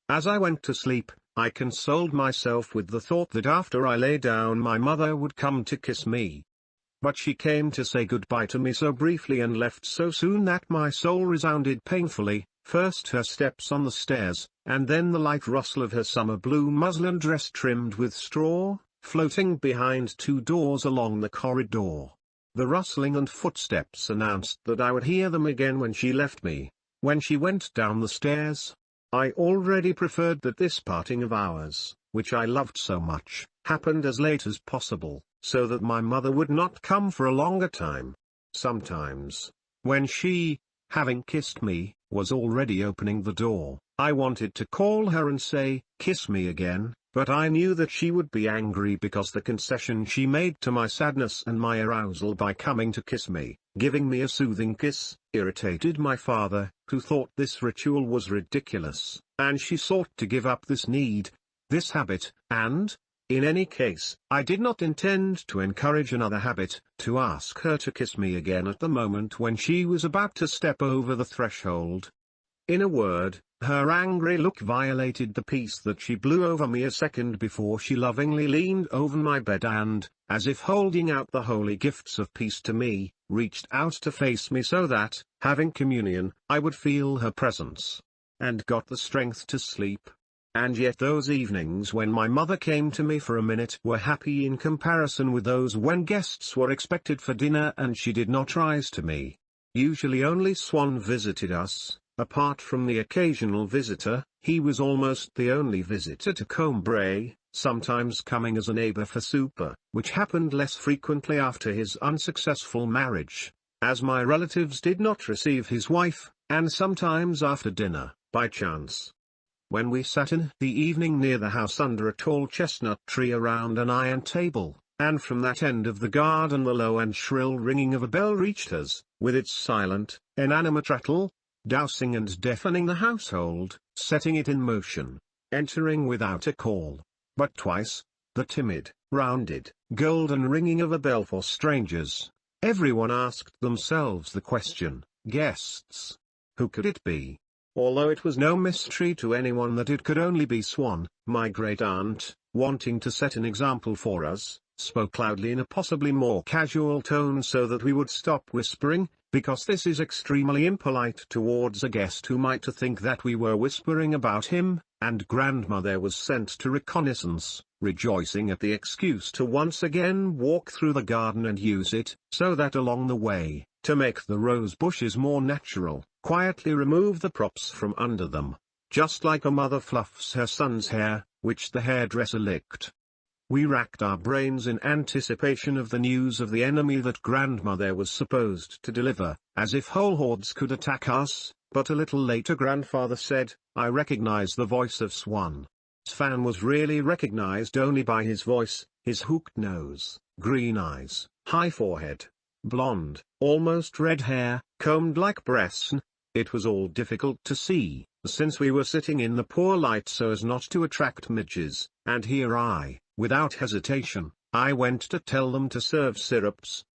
As I went to sleep, I consoled myself with the thought that after I lay down my mother would come to kiss me. But she came to say goodbye to me so briefly and left so soon that my soul resounded painfully, first her steps on the stairs, and then the light rustle of her summer blue muslin dress trimmed with straw, floating behind 2 doors along the corridor. The rustling and footsteps announced that I would hear them again when she left me. When she went down the stairs, I already preferred that this parting of ours, which I loved so much, happened as late as possible, so that my mother would not come for a longer time. Sometimes, when she, having kissed me, was already opening the door, I wanted to call her and say, "Kiss me again," but I knew that she would be angry because the concession she made to my sadness and my arousal by coming to kiss me, giving me a soothing kiss, irritated my father, who thought this ritual was ridiculous, and she sought to give up this need, this habit, and, in any case, I did not intend to encourage another habit, to ask her to kiss me again at the moment when she was about to step over the threshold. In a word, her angry look violated the peace that she blew over me a second before she lovingly leaned over my bed and, as if holding out the holy gifts of peace to me, reached out to face me so that, having communion, I would feel her presence, and got the strength to sleep. And yet those evenings when my mother came to me for a minute were happy in comparison with those when guests were expected for dinner and she did not rise to me. Usually only Swann visited us. Apart from the occasional visitor, he was almost the only visitor to Combray, sometimes coming as a neighbor for supper, which happened less frequently after his unsuccessful marriage, as my relatives did not receive his wife, and sometimes after dinner, by chance. When we sat in the evening near the house under a tall chestnut tree around an iron table, and from that end of the garden the low and shrill ringing of a bell reached us, with its silent, inanimate rattle, dousing and deafening the household, setting it in motion, entering without a call, but twice, the timid, rounded, golden ringing of a bell for strangers. Everyone asked themselves the question, guests. Who could it be? Although it was no mystery to anyone that it could only be Swann, my great-aunt, wanting to set an example for us, spoke loudly in a possibly more casual tone so that we would stop whispering, because this is extremely impolite towards a guest who might think that we were whispering about him, and grandmother was sent to reconnaissance, rejoicing at the excuse to once again walk through the garden and use it, so that along the way, to make the rose bushes more natural, quietly remove the props from under them, just like a mother fluffs her son's hair, which the hairdresser licked. We racked our brains in anticipation of the news of the enemy that grandmother was supposed to deliver, as if whole hordes could attack us, but a little later grandfather said, "I recognize the voice of Swann." Swann was really recognized only by his voice, his hooked nose, green eyes, high forehead, blonde, almost red hair, combed like Bresson. It was all difficult to see, since we were sitting in the poor light so as not to attract midges, and here without hesitation, I went to tell them to serve syrups,